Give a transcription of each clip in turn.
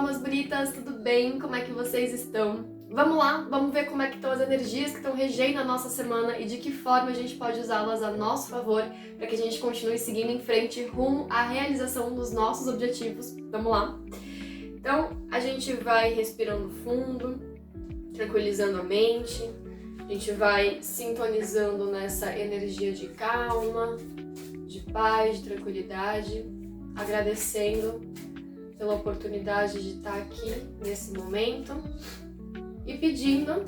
almas bonitas, tudo bem? Como é que vocês estão? Vamos lá, vamos ver como é que estão as energias que estão regendo a nossa semana e de que forma a gente pode usá-las a nosso favor para que a gente continue seguindo em frente rumo à realização dos nossos objetivos. Vamos lá? Então, a gente vai respirando fundo, tranquilizando a mente, a gente vai sintonizando nessa energia de calma, de paz, de tranquilidade, agradecendo pela oportunidade de estar aqui nesse momento e pedindo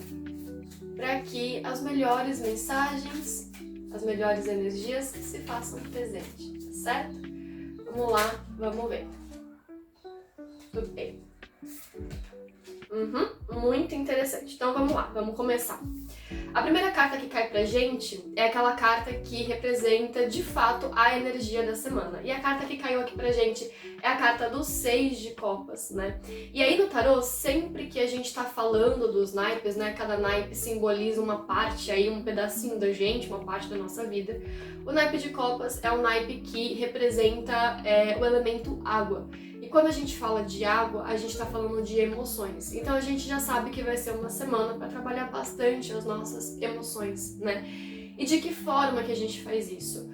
para que as melhores mensagens, as melhores energias se façam presente, tá certo? Vamos lá, vamos ver. Tudo bem. Muito interessante. Então vamos lá, vamos começar. A primeira carta que cai pra gente é aquela carta que representa de fato a energia da semana. E a carta que caiu aqui pra gente é a carta do 6 de copas, né? E aí no tarô, sempre que a gente tá falando dos naipes, né? Cada naipe simboliza uma parte aí, um pedacinho da gente, uma parte da nossa vida. O naipe de copas é um naipe que representa o elemento água. E quando a gente fala de água, a gente está falando de emoções. Então a gente já sabe que vai ser uma semana para trabalhar bastante as nossas emoções, né? E de que forma que a gente faz isso?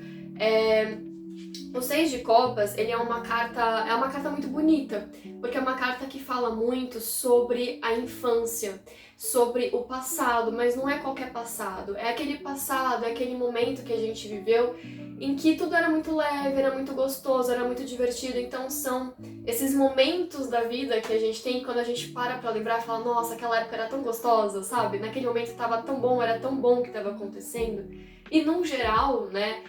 O 6 de copas, ele é uma carta muito bonita, porque é uma carta que fala muito sobre a infância, sobre o passado, mas não é qualquer passado, é aquele momento que a gente viveu em que tudo era muito leve, era muito gostoso, era muito divertido. Então são esses momentos da vida que a gente tem quando a gente para pra lembrar e fala, nossa, aquela época era tão gostosa, sabe? Naquele momento tava tão bom, era tão bom o que estava acontecendo. E num geral, né,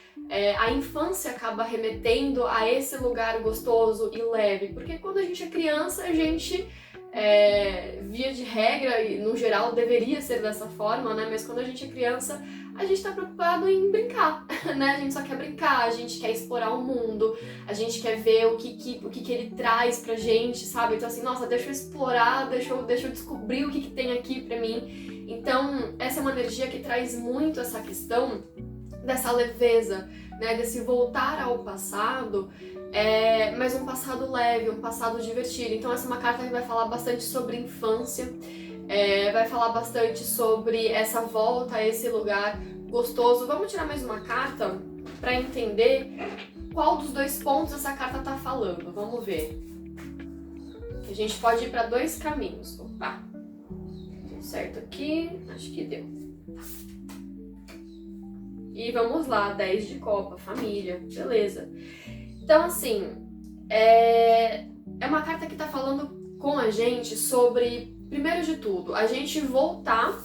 a infância acaba remetendo a esse lugar gostoso e leve, porque quando a gente é criança, a gente, via de regra, e no geral deveria ser dessa forma, né, mas quando a gente é criança, a gente tá preocupado em brincar, né, a gente só quer brincar, a gente quer explorar o mundo, a gente quer ver o que ele traz pra gente, sabe, então assim, nossa, deixa eu explorar, deixa eu descobrir o que tem aqui pra mim. Então, essa é uma energia que traz muito essa questão dessa leveza, né, desse voltar ao passado, mas um passado leve, um passado divertido. Então essa é uma carta que vai falar bastante sobre infância, vai falar bastante sobre essa volta a esse lugar gostoso. Vamos tirar mais uma carta para entender qual dos dois pontos essa carta tá falando. Vamos ver. A gente pode ir para dois caminhos. Opa, deu certo aqui, acho que deu. E vamos lá, 10 de copa, família, beleza. Então, assim, é uma carta que tá falando com a gente sobre, primeiro de tudo, a gente voltar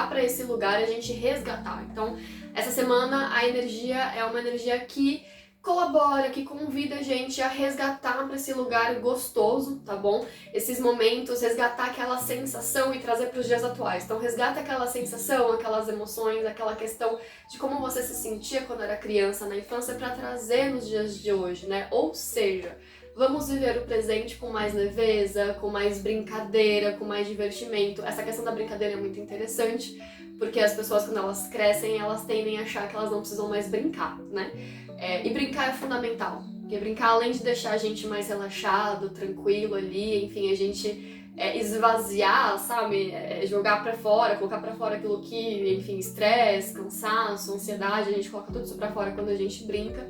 para esse lugar, a gente resgatar. Então, essa semana a energia é uma energia que colabora, que convida a gente a resgatar para esse lugar gostoso, tá bom? Esses momentos, resgatar aquela sensação e trazer para os dias atuais. Então resgata aquela sensação, aquelas emoções, aquela questão de como você se sentia quando era criança, na infância, para trazer nos dias de hoje, né? Ou seja, vamos viver o presente com mais leveza, com mais brincadeira, com mais divertimento. Essa questão da brincadeira é muito interessante, porque as pessoas, quando elas crescem, elas tendem a achar que elas não precisam mais brincar, né? E brincar é fundamental, porque brincar, além de deixar a gente mais relaxado, tranquilo ali, enfim, a gente esvaziar, sabe? Jogar pra fora, colocar pra fora aquilo que, enfim, estresse, cansaço, ansiedade, a gente coloca tudo isso pra fora quando a gente brinca.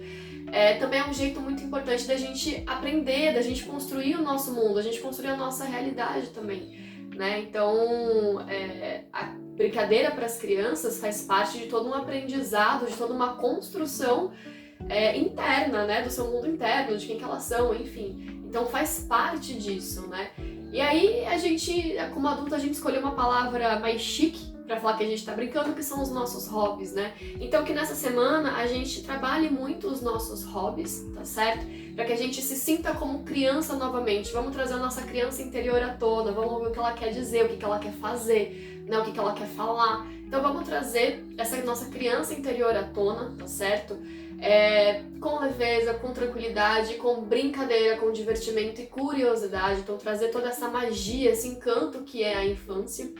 Também é um jeito muito importante da gente aprender, da gente construir o nosso mundo, a gente construir a nossa realidade também, né? Então, a brincadeira para as crianças faz parte de todo um aprendizado, de toda uma construção interna, né? Do seu mundo interno, de quem que elas são, enfim. Então faz parte disso, né? E aí a gente, como adulto, a gente escolheu uma palavra mais chique pra falar que a gente tá brincando, que são os nossos hobbies, né? Então que nessa semana a gente trabalhe muito os nossos hobbies, tá certo? Pra que a gente se sinta como criança novamente. Vamos trazer a nossa criança interior à tona, vamos ouvir o que ela quer dizer, o que ela quer fazer, né? O que ela quer falar. Então vamos trazer essa nossa criança interior à tona, tá certo? Com leveza, com tranquilidade, com brincadeira, com divertimento e curiosidade. Então trazer toda essa magia, esse encanto que é a infância.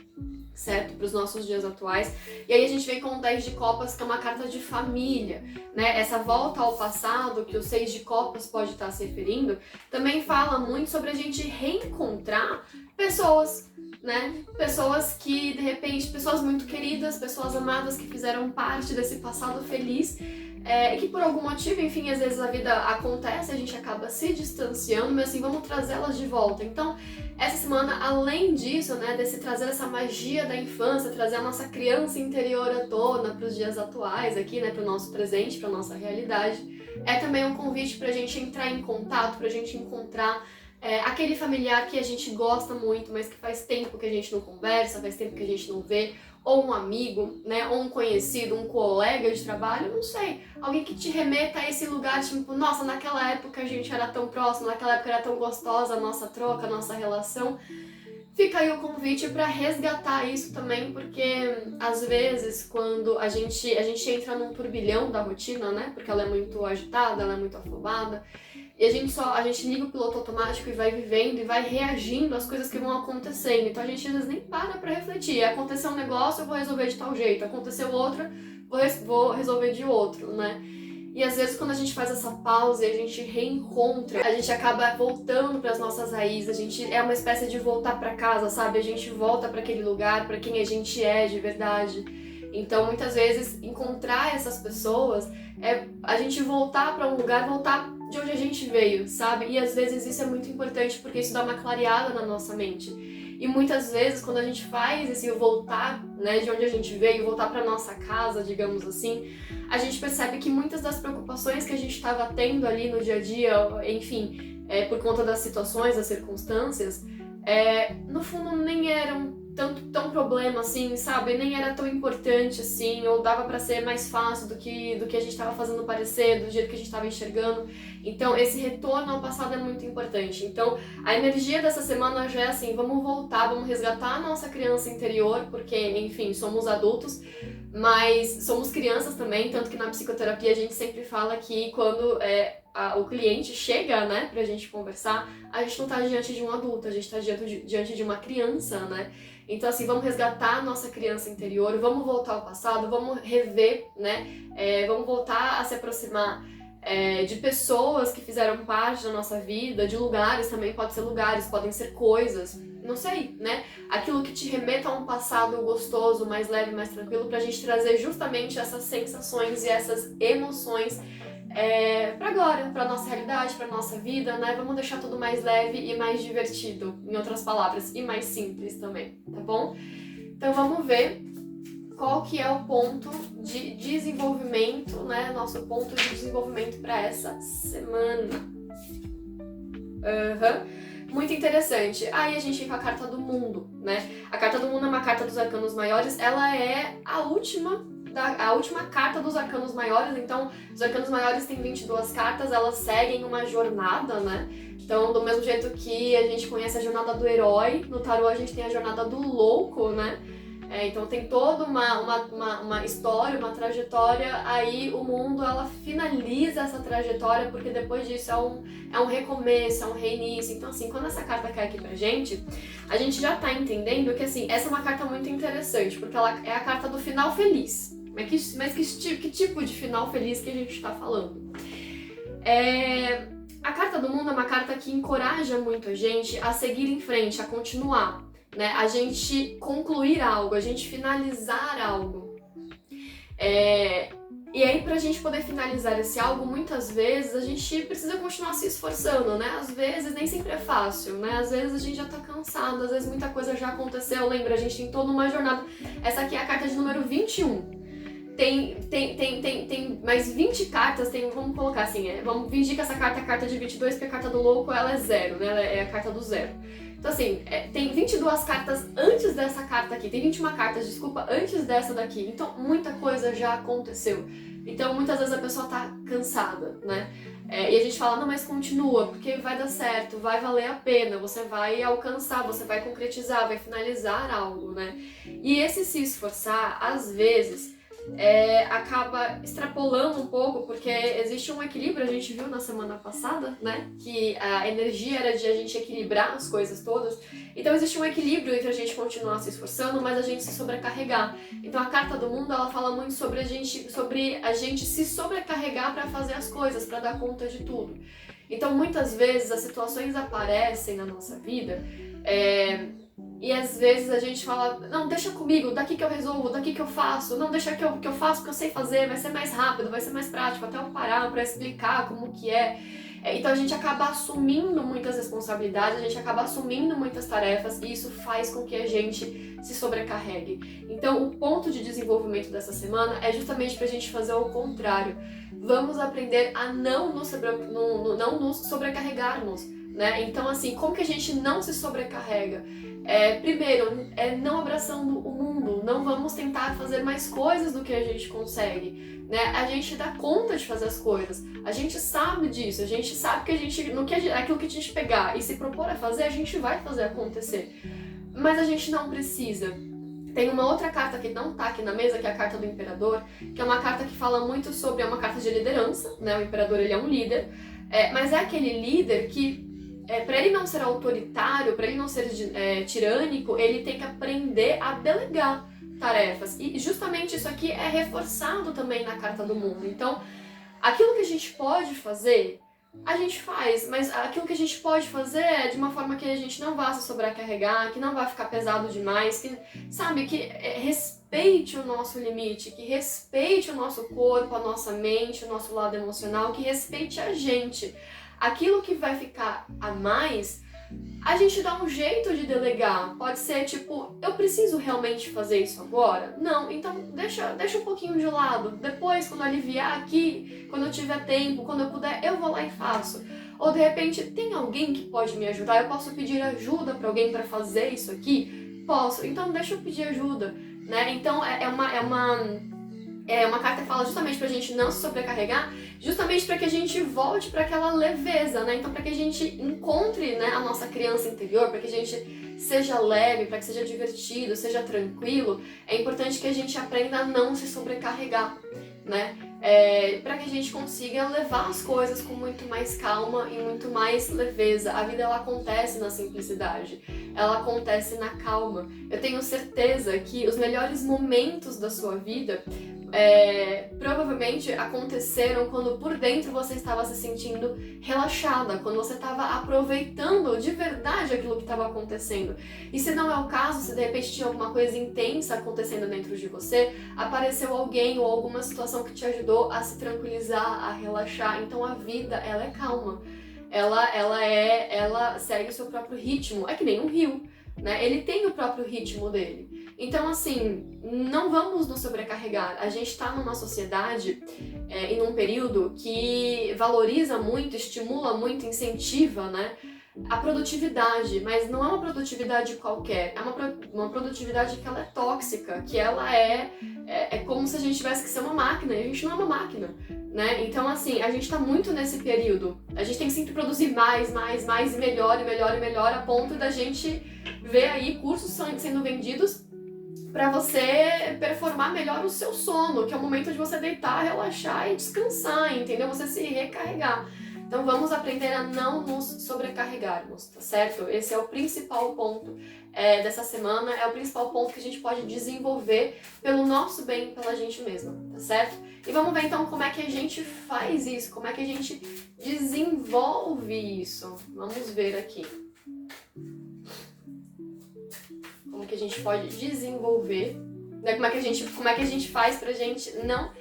certo? Para os nossos dias atuais. E aí a gente vem com o 10 de copas, que é uma carta de família, né? Essa volta ao passado, que o 6 de copas pode estar se referindo, também fala muito sobre a gente reencontrar pessoas, né? Pessoas que, de repente, pessoas muito queridas, pessoas amadas que fizeram parte desse passado feliz, e que por algum motivo, enfim, às vezes a vida acontece, a gente acaba se distanciando, mas assim, vamos trazê-las de volta. Então, essa semana, além disso, né, desse trazer essa magia da infância, trazer a nossa criança interior à tona para os dias atuais aqui, né, para o nosso presente, para nossa realidade, é também um convite para a gente entrar em contato, para a gente encontrar aquele familiar que a gente gosta muito, mas que faz tempo que a gente não conversa, faz tempo que a gente não vê, ou um amigo, né, ou um conhecido, um colega de trabalho, não sei, alguém que te remeta a esse lugar, tipo, nossa, naquela época a gente era tão próximo, naquela época era tão gostosa a nossa troca, a nossa relação. Fica aí o convite para resgatar isso também, porque às vezes quando a gente entra num turbilhão da rotina, né, porque ela é muito agitada, ela é muito afobada, e a gente liga o piloto automático e vai vivendo e vai reagindo às coisas que vão acontecendo. Então a gente às vezes nem para pra refletir. Aconteceu um negócio, eu vou resolver de tal jeito. Aconteceu outro, vou resolver de outro, né? E às vezes quando a gente faz essa pausa e a gente reencontra, a gente acaba voltando para as nossas raízes. A gente é uma espécie de voltar para casa, sabe? A gente volta para aquele lugar, para quem a gente é de verdade. Então, muitas vezes, encontrar essas pessoas é a gente voltar para um lugar, voltar de onde a gente veio, sabe? E às vezes isso é muito importante porque isso dá uma clareada na nossa mente. E muitas vezes, quando a gente faz esse voltar, né, de onde a gente veio, voltar para nossa casa, digamos assim, a gente percebe que muitas das preocupações que a gente estava tendo ali no dia a dia, enfim, por conta das situações, das circunstâncias, no fundo nem eram tão problema assim, sabe? Nem era tão importante assim, ou dava pra ser mais fácil do que a gente tava fazendo parecer, do jeito que a gente tava enxergando. Então, esse retorno ao passado é muito importante. Então, a energia dessa semana já é assim, vamos voltar, vamos resgatar a nossa criança interior, porque, enfim, somos adultos, mas somos crianças também, tanto que na psicoterapia a gente sempre fala que quando o cliente chega, né, pra gente conversar, a gente não tá diante de um adulto, a gente tá diante de uma criança, né? Então, assim, vamos resgatar a nossa criança interior, vamos voltar ao passado, vamos rever, né? Vamos voltar a se aproximar de pessoas que fizeram parte da nossa vida, de lugares também, pode ser lugares, podem ser coisas, não sei, né? Aquilo que te remeta a um passado gostoso, mais leve, mais tranquilo, pra gente trazer justamente essas sensações e essas emoções pra agora, pra nossa realidade, pra nossa vida, né? Vamos deixar tudo mais leve e mais divertido, em outras palavras, e mais simples também, tá bom? Então vamos ver qual que é o ponto de desenvolvimento, né? Nosso ponto de desenvolvimento para essa semana. Muito interessante. Aí a gente vem com a carta do mundo, né? A carta do mundo é uma carta dos arcanos maiores, ela é a última carta dos arcanos maiores. Então, os arcanos maiores têm 22 cartas, elas seguem uma jornada, né? Então, do mesmo jeito que a gente conhece a jornada do herói, no tarô a gente tem a jornada do louco, né? Então tem toda uma história, uma trajetória, aí o mundo, ela finaliza essa trajetória, porque depois disso é um recomeço, é um reinício. Então assim, quando essa carta cai aqui pra gente, a gente já tá entendendo que assim, essa é uma carta muito interessante, porque ela é a carta do final feliz. Mas que tipo de final feliz que a gente tá falando? A carta do mundo é uma carta que encoraja muito a gente a seguir em frente, a continuar, né? A gente concluir algo, a gente finalizar algo. E aí, pra gente poder finalizar esse algo, muitas vezes a gente precisa continuar se esforçando, né? Às vezes nem sempre é fácil, né? Às vezes a gente já tá cansado, às vezes muita coisa já aconteceu. Lembra, a gente tem toda uma jornada. Essa aqui é a carta de número 21. Tem mais 20 cartas, vamos colocar assim, vamos fingir que essa carta é a carta de 22, porque a carta do louco, ela é 0, né? Ela é a carta do 0. Então assim, tem 22 cartas antes dessa carta aqui, tem 21 cartas, desculpa, antes dessa daqui. Então muita coisa já aconteceu. Então muitas vezes a pessoa tá cansada, né? E a gente fala, não, mas continua, porque vai dar certo, vai valer a pena, você vai alcançar, você vai concretizar, vai finalizar algo, né? E esse se esforçar, às vezes, acaba extrapolando um pouco, porque existe um equilíbrio, a gente viu na semana passada, né? Que a energia era de a gente equilibrar as coisas todas. Então existe um equilíbrio entre a gente continuar se esforçando, mas a gente se sobrecarregar. Então a carta do mundo, ela fala muito sobre a gente se sobrecarregar para fazer as coisas, para dar conta de tudo. Então muitas vezes as situações aparecem na nossa vida, e às vezes a gente fala, não, deixa comigo, daqui que eu resolvo, daqui que eu faço, não, deixa que eu faço porque eu sei fazer, vai ser mais rápido, vai ser mais prático, até eu parar pra explicar como que é. Então a gente acaba assumindo muitas responsabilidades, a gente acaba assumindo muitas tarefas e isso faz com que a gente se sobrecarregue. Então o ponto de desenvolvimento dessa semana é justamente pra gente fazer o contrário. Vamos aprender a não nos sobrecarregarmos, né? Então assim, como que a gente não se sobrecarrega? Primeiro, não abraçando o mundo, não vamos tentar fazer mais coisas do que a gente consegue, né? A gente dá conta de fazer as coisas, a gente sabe disso, a gente sabe que aquilo que a gente pegar e se propor a fazer, a gente vai fazer acontecer, mas a gente não precisa. Tem uma outra carta que não tá aqui na mesa, que é a carta do Imperador, que é uma carta que fala muito sobre, é uma carta de liderança, né? O Imperador, ele é um líder, mas é aquele líder que para ele não ser autoritário, para ele não ser tirânico, ele tem que aprender a delegar tarefas. E justamente isso aqui é reforçado também na carta do mundo. Então, aquilo que a gente pode fazer, a gente faz, mas aquilo que a gente pode fazer é de uma forma que a gente não vá se sobrecarregar, que não vá ficar pesado demais, que, sabe, que respeite o nosso limite, que respeite o nosso corpo, a nossa mente, o nosso lado emocional, que respeite a gente. Aquilo que vai ficar a mais, a gente dá um jeito de delegar. Pode ser tipo, eu preciso realmente fazer isso agora? Não, então deixa um pouquinho de lado. Depois, quando aliviar aqui, quando eu tiver tempo, quando eu puder, eu vou lá e faço. Ou de repente, tem alguém que pode me ajudar? Eu posso pedir ajuda para alguém para fazer isso aqui? Posso, então deixa eu pedir ajuda, né? Então é uma carta que fala justamente pra gente não se sobrecarregar, justamente para que a gente volte para aquela leveza, né? Então para que a gente encontre, né, a nossa criança interior, para que a gente seja leve, para que seja divertido, seja tranquilo, é importante que a gente aprenda a não se sobrecarregar, né? Para que a gente consiga levar as coisas com muito mais calma e muito mais leveza. A vida, ela acontece na simplicidade, ela acontece na calma. Eu tenho certeza que os melhores momentos da sua vida provavelmente aconteceram quando por dentro você estava se sentindo relaxada, quando você estava aproveitando de verdade aquilo que estava acontecendo. E se não é o caso, se de repente tinha alguma coisa intensa acontecendo dentro de você, apareceu alguém ou alguma situação que te ajudou a se tranquilizar, a relaxar. Então a vida, ela é calma, ela segue o seu próprio ritmo, é que nem um rio, né? Ele tem o próprio ritmo dele. Então, assim, não vamos nos sobrecarregar. A gente está numa sociedade e num período que valoriza muito, estimula muito, incentiva, né, a produtividade, mas não é uma produtividade qualquer, é uma produtividade que ela é tóxica, que ela é como se a gente tivesse que ser uma máquina, e a gente não é uma máquina, né? Então, assim, a gente tá muito nesse período, a gente tem que sempre produzir mais, e melhor, a ponto da gente ver aí cursos sendo vendidos para você performar melhor o seu sono, que é o momento de você deitar, relaxar e descansar, entendeu? Você se recarregar. Então vamos aprender a não nos sobrecarregarmos, tá certo? Esse é o principal ponto dessa semana, é o principal ponto que a gente pode desenvolver pelo nosso bem, pela gente mesma, tá certo? E vamos ver então como é que a gente faz isso, como é que a gente desenvolve isso. Vamos ver aqui. Como que a gente pode desenvolver, né? Como é que a gente faz pra gente não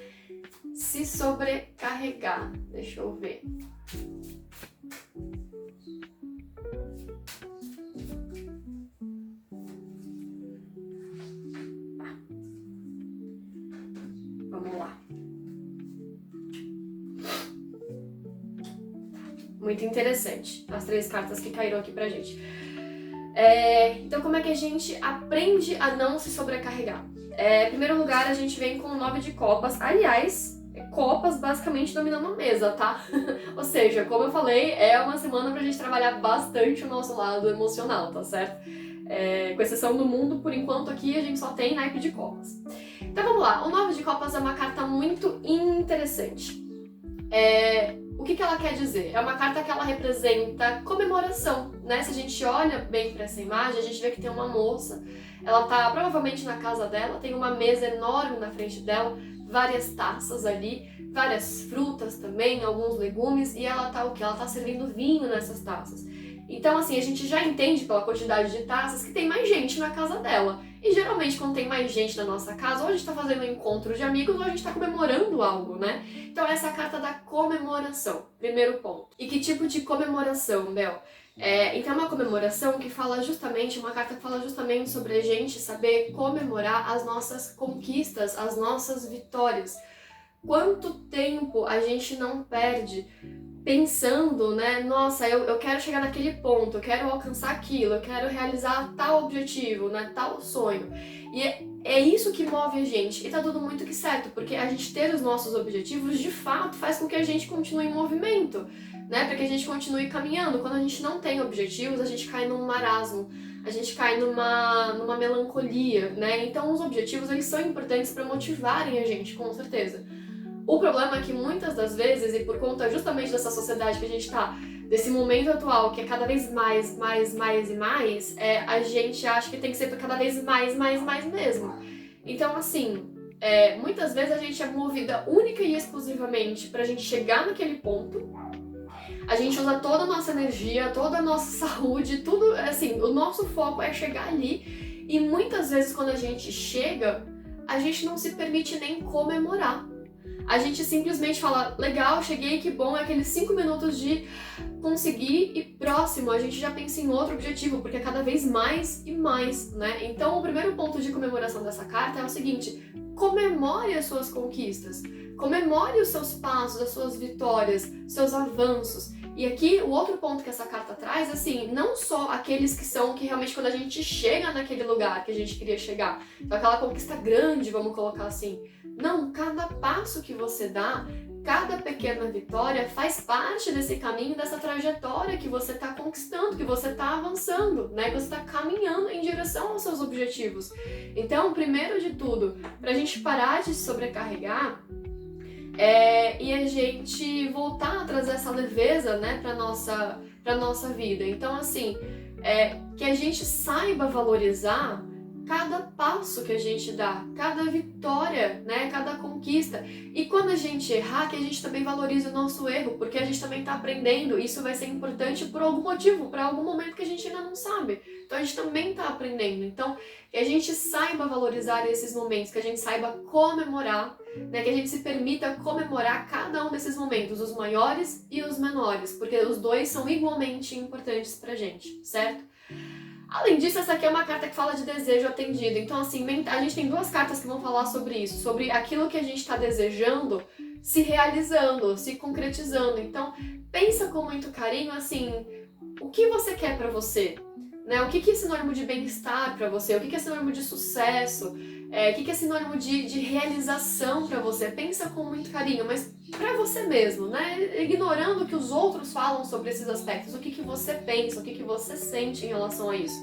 se sobrecarregar. Deixa eu ver. Vamos lá. Muito interessante as 3 cartas que caíram aqui pra gente. Então, como é que a gente aprende a não se sobrecarregar? Em primeiro lugar, a gente vem com o 9 de copas. Aliás, copas basicamente dominando a mesa, tá? Ou seja, como eu falei, é uma semana pra gente trabalhar bastante o nosso lado emocional, tá certo? Com exceção do mundo, por enquanto aqui a gente só tem naipe de copas. Então vamos lá, o 9 de Copas é uma carta muito interessante. O que ela quer dizer? É uma carta que ela representa comemoração, né? Se a gente olha bem para essa imagem, a gente vê que tem uma moça, ela tá provavelmente na casa dela, tem uma mesa enorme na frente dela, várias taças ali, várias frutas também, alguns legumes, e ela tá o quê? Ela tá servindo vinho nessas taças. Então, assim, a gente já entende pela quantidade de taças que tem mais gente na casa dela. E geralmente, quando tem mais gente na nossa casa, ou a gente tá fazendo um encontro de amigos, ou a gente tá comemorando algo, né? Então, essa é a carta da comemoração, primeiro ponto. E que tipo de comemoração, Bel? Então, é uma comemoração que fala justamente, uma carta que fala justamente sobre a gente saber comemorar as nossas conquistas, as nossas vitórias. Quanto tempo a gente não perde pensando, né? Nossa, eu quero chegar naquele ponto, eu quero alcançar aquilo, eu quero realizar tal objetivo, né? Tal sonho. E é isso que move a gente. E tá tudo muito que certo, porque a gente ter os nossos objetivos, de fato, faz com que a gente continue em movimento, né? Para que a gente continue caminhando. Quando a gente não tem objetivos, a gente cai num marasmo, a gente cai numa melancolia, né? Então os objetivos, eles são importantes para motivarem a gente, com certeza. O problema é que muitas das vezes, e por conta justamente dessa sociedade que a gente tá, desse momento atual, que é cada vez mais, a gente acha que tem que ser cada vez mais mesmo. Então, assim, muitas vezes a gente é movida única e exclusivamente pra gente chegar naquele ponto. A gente usa toda a nossa energia, toda a nossa saúde, tudo, assim, o nosso foco é chegar ali. E muitas vezes quando a gente chega, a gente não se permite nem comemorar. A gente simplesmente fala, legal, cheguei, que bom, é aqueles 5 minutos de conseguir e próximo, a gente já pensa em outro objetivo, porque é cada vez mais e mais, né? Então o primeiro ponto de comemoração dessa carta é o seguinte, comemore as suas conquistas, comemore os seus passos, as suas vitórias, seus avanços. E aqui o outro ponto que essa carta traz, assim, não só aqueles que são que realmente quando a gente chega naquele lugar que a gente queria chegar, então aquela conquista grande, vamos colocar assim. Não, cada passo que você dá, cada pequena vitória faz parte desse caminho, dessa trajetória que você está conquistando, que você está avançando, né? Que você está caminhando em direção aos seus objetivos. Então, primeiro de tudo, para a gente parar de se sobrecarregar, e a gente voltar a trazer essa leveza, né, para nossa vida. Então, assim, que a gente saiba valorizar cada passo que a gente dá, cada vitória, né, cada conquista. E quando a gente errar, que a gente também valorize o nosso erro, porque a gente também está aprendendo. Isso vai ser importante por algum motivo, para algum momento que a gente ainda não sabe. Então a gente também está aprendendo. Então, que a gente saiba valorizar esses momentos, que a gente saiba comemorar, né, que a gente se permita comemorar cada um desses momentos, os maiores e os menores, porque os dois são igualmente importantes pra gente, certo? Além disso, essa aqui é uma carta que fala de desejo atendido. Então, assim, a gente tem duas cartas que vão falar sobre isso, sobre aquilo que a gente está desejando se realizando, se concretizando. Então, pensa com muito carinho, assim, o que você quer pra você? Né? O que é sinônimo de bem-estar pra você? O que é sinônimo de sucesso? O que é sinônimo de realização pra você? Pensa com muito carinho, mas pra você mesmo, né? Ignorando o que os outros falam sobre esses aspectos. O que você pensa, o que você sente em relação a isso.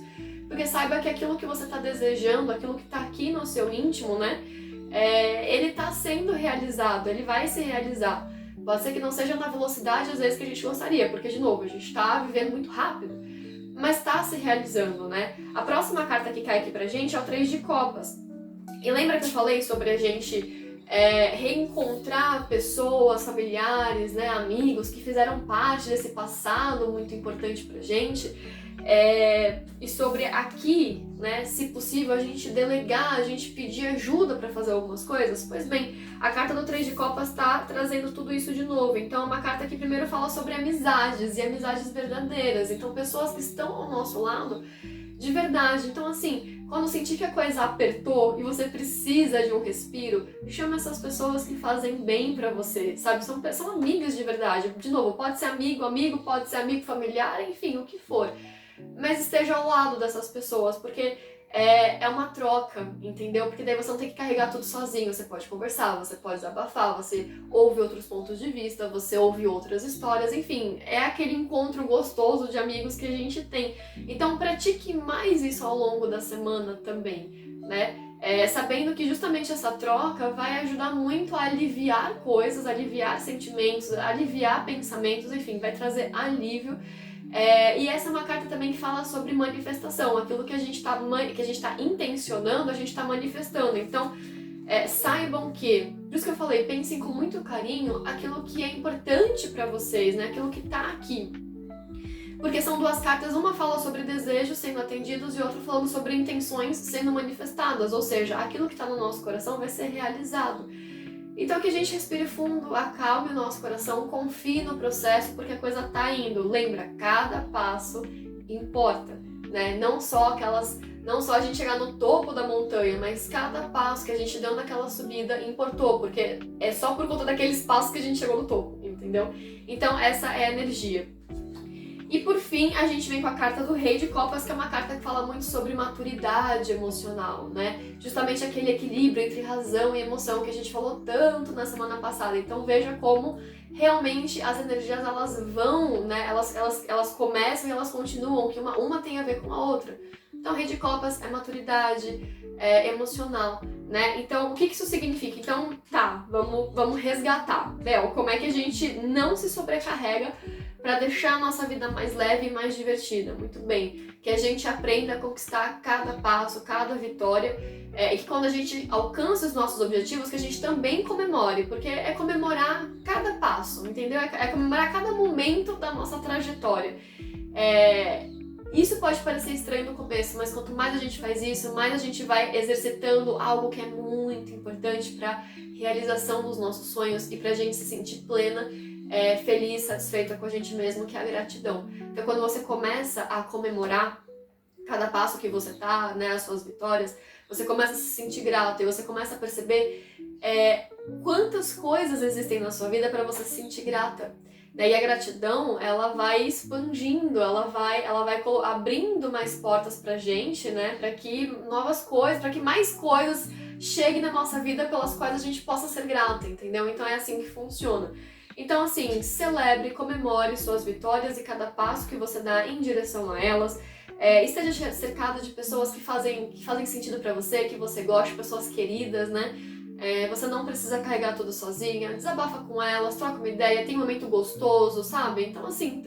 Porque saiba que aquilo que você tá desejando, aquilo que tá aqui no seu íntimo, né? Ele tá sendo realizado, ele vai se realizar. Pode ser que não seja na velocidade, às vezes, que a gente gostaria, porque, de novo, a gente tá vivendo muito rápido. Mas tá se realizando, né? A próxima carta que cai aqui pra gente é o 3 de Copas. E lembra que eu falei sobre a gente reencontrar pessoas, familiares, né, amigos que fizeram parte desse passado muito importante pra gente? E sobre aqui, né, se possível, a gente delegar, a gente pedir ajuda para fazer algumas coisas? Pois bem, a carta do 3 de Copas está trazendo tudo isso de novo. Então é uma carta que primeiro fala sobre amizades e amizades verdadeiras. Então pessoas que estão ao nosso lado de verdade. Então assim, quando sentir que a coisa apertou e você precisa de um respiro, chama essas pessoas que fazem bem pra você, sabe? São amigas de verdade. De novo, pode ser amigo, pode ser amigo familiar, enfim, o que for. Mas esteja ao lado dessas pessoas, porque é uma troca, entendeu? Porque daí você não tem que carregar tudo sozinho, você pode conversar, você pode desabafar, você ouve outros pontos de vista, você ouve outras histórias, enfim, é aquele encontro gostoso de amigos que a gente tem. Então pratique mais isso ao longo da semana também, né? sabendo que justamente essa troca vai ajudar muito a aliviar coisas, aliviar sentimentos, aliviar pensamentos, enfim, vai trazer alívio. E essa é uma carta também que fala sobre manifestação, aquilo que a gente está intencionando, a gente está manifestando. Então, saibam que, por isso que eu falei, pensem com muito carinho aquilo que é importante para vocês, né? Aquilo que tá aqui. Porque são duas cartas, uma fala sobre desejos sendo atendidos e outra falando sobre intenções sendo manifestadas, ou seja, aquilo que está no nosso coração vai ser realizado. Então que a gente respire fundo, acalme o nosso coração, confie no processo, porque a coisa tá indo. Lembra, cada passo importa, né? Não só a gente chegar no topo da montanha, mas cada passo que a gente deu naquela subida importou, porque é só por conta daqueles passos que a gente chegou no topo, entendeu? Então essa é a energia. E por fim, a gente vem com a carta do Rei de Copas, que é uma carta que fala muito sobre maturidade emocional, né? Justamente aquele equilíbrio entre razão e emoção que a gente falou tanto na semana passada. Então veja como realmente as energias elas vão, né? Elas começam e elas continuam, que uma tem a ver com a outra. Então Rei de Copas é maturidade emocional, né? Então o que isso significa? Então tá, vamos resgatar. Bel, como é que a gente não se sobrecarrega para deixar a nossa vida mais leve e mais divertida? Muito bem, que a gente aprenda a conquistar cada passo, cada vitória, e que quando a gente alcança os nossos objetivos, que a gente também comemore, porque é comemorar cada passo, entendeu? É comemorar cada momento da nossa trajetória. Isso pode parecer estranho no começo, mas quanto mais a gente faz isso, mais a gente vai exercitando algo que é muito importante para realização dos nossos sonhos e para a gente se sentir plena, feliz, satisfeita com a gente mesmo, que é a gratidão. Então quando você começa a comemorar cada passo que você tá, né, as suas vitórias, você começa a se sentir grata e você começa a perceber quantas coisas existem na sua vida para você se sentir grata. E a gratidão, ela vai expandindo, ela vai abrindo mais portas pra gente, né, para que novas coisas, para que mais coisas cheguem na nossa vida pelas quais a gente possa ser grata, entendeu? Então é assim que funciona. Então, assim, celebre, comemore suas vitórias e cada passo que você dá em direção a elas. Esteja cercado de pessoas que fazem sentido pra você, que você gosta, pessoas queridas, né? Você não precisa carregar tudo sozinha, desabafa com elas, troca uma ideia, tem um momento gostoso, sabe? Então, assim,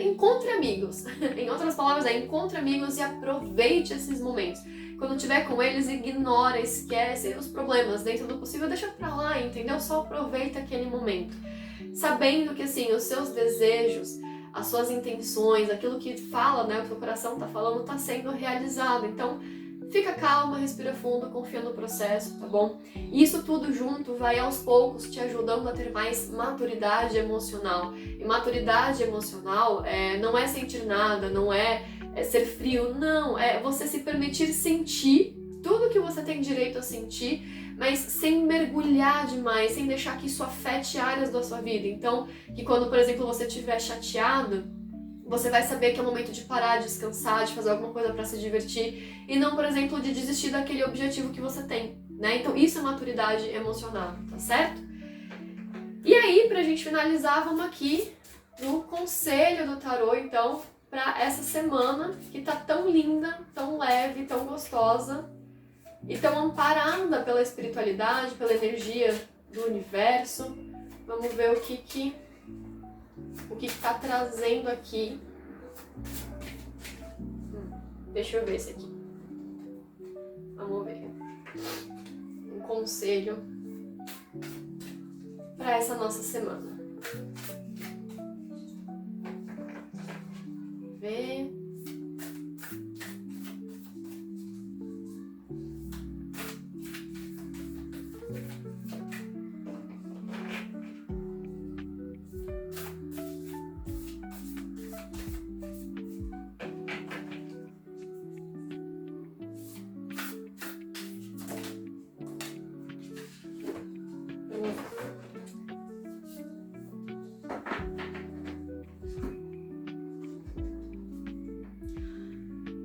encontre amigos. Em outras palavras, encontre amigos e aproveite esses momentos. Quando tiver com eles, ignora, esquece os problemas. Dentro do possível, deixa pra lá, entendeu? Só aproveita aquele momento. Sabendo que, assim, os seus desejos, as suas intenções, aquilo que fala, né, o que o coração tá falando, tá sendo realizado. Então, fica calma, respira fundo, confia no processo, tá bom? E isso tudo junto vai aos poucos te ajudando a ter mais maturidade emocional. E maturidade emocional não é sentir nada, não é ser frio, não. É você se permitir sentir tudo que você tem direito a sentir, mas sem mergulhar demais, sem deixar que isso afete áreas da sua vida. Então, que quando, por exemplo, você estiver chateado, você vai saber que é o momento de parar, de descansar, de fazer alguma coisa para se divertir e não, por exemplo, de desistir daquele objetivo que você tem, né? Então isso é maturidade emocional, tá certo? E aí, pra gente finalizar, vamos aqui no conselho do tarô, então, para essa semana que tá tão linda, tão leve, tão gostosa e tão amparada pela espiritualidade, pela energia do universo. Vamos ver o que tá trazendo aqui. Deixa eu ver esse aqui. Vamos ver. Um conselho para essa nossa semana. Vamos ver.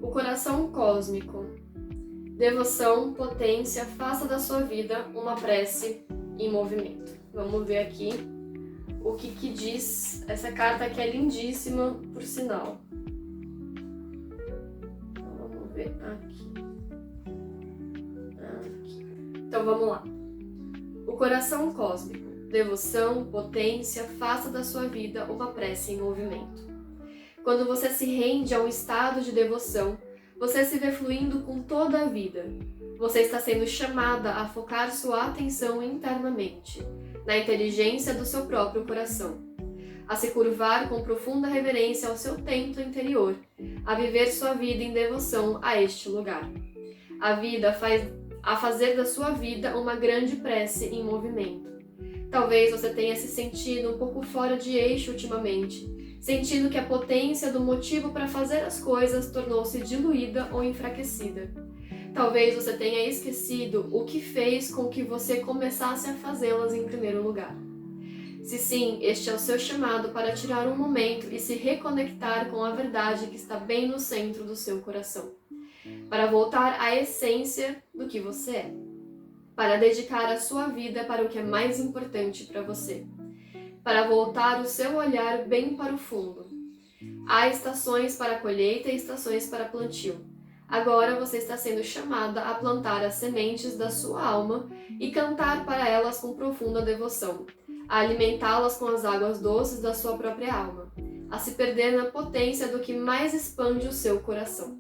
O coração cósmico. Devoção, potência, faça da sua vida uma prece em movimento. Vamos ver aqui o que diz essa carta, que é lindíssima, por sinal. Então, vamos ver aqui. Então vamos lá. O coração cósmico, devoção, potência, faça da sua vida uma prece em movimento. Quando você se rende a um estado de devoção, você se vê fluindo com toda a vida. Você está sendo chamada a focar sua atenção internamente, na inteligência do seu próprio coração, a se curvar com profunda reverência ao seu templo interior, a viver sua vida em devoção a este lugar. A fazer da sua vida uma grande prece em movimento. Talvez você tenha se sentido um pouco fora de eixo ultimamente, sentindo que a potência do motivo para fazer as coisas tornou-se diluída ou enfraquecida. Talvez você tenha esquecido o que fez com que você começasse a fazê-las em primeiro lugar. Se sim, este é o seu chamado para tirar um momento e se reconectar com a verdade que está bem no centro do seu coração. Para voltar à essência do que você é. Para dedicar a sua vida para o que é mais importante para você. Para voltar o seu olhar bem para o fundo. Há estações para colheita e estações para plantio. Agora você está sendo chamada a plantar as sementes da sua alma e cantar para elas com profunda devoção, a alimentá-las com as águas doces da sua própria alma, a se perder na potência do que mais expande o seu coração,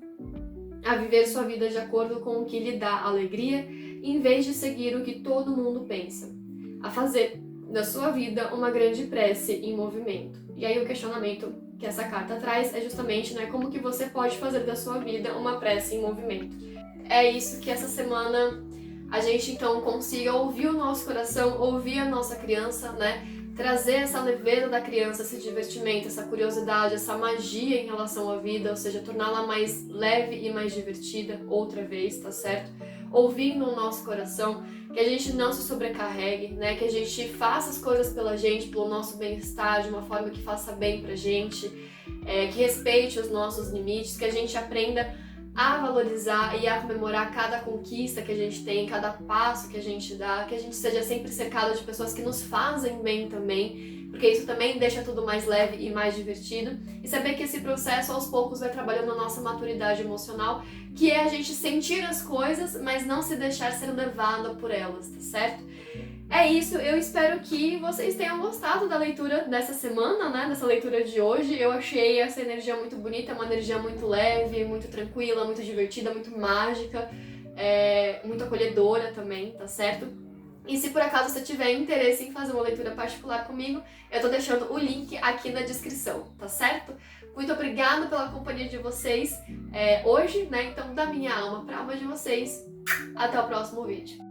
a viver sua vida de acordo com o que lhe dá alegria, em vez de seguir o que todo mundo pensa, a fazer da sua vida uma grande prece em movimento. E aí o questionamento que essa carta traz é justamente, como que você pode fazer da sua vida uma prece em movimento. É isso que essa semana a gente então consiga ouvir o nosso coração, ouvir a nossa criança, trazer essa leveza da criança, esse divertimento, essa curiosidade, essa magia em relação à vida, ou seja, torná-la mais leve e mais divertida outra vez, tá certo? Ouvindo o nosso coração, que a gente não se sobrecarregue, que a gente faça as coisas pela gente, pelo nosso bem-estar, de uma forma que faça bem pra gente, que respeite os nossos limites, que a gente aprenda a valorizar e a comemorar cada conquista que a gente tem, cada passo que a gente dá, que a gente seja sempre cercado de pessoas que nos fazem bem também, porque isso também deixa tudo mais leve e mais divertido, e saber que esse processo aos poucos vai trabalhando a nossa maturidade emocional, que é a gente sentir as coisas, mas não se deixar ser levada por elas, tá certo? É isso, eu espero que vocês tenham gostado da leitura dessa semana, dessa leitura de hoje. Eu achei essa energia muito bonita, uma energia muito leve, muito tranquila, muito divertida, muito mágica, muito acolhedora também, tá certo? E se por acaso você tiver interesse em fazer uma leitura particular comigo, eu tô deixando o link aqui na descrição, tá certo? Muito obrigada pela companhia de vocês hoje, então da minha alma pra alma de vocês. Até o próximo vídeo.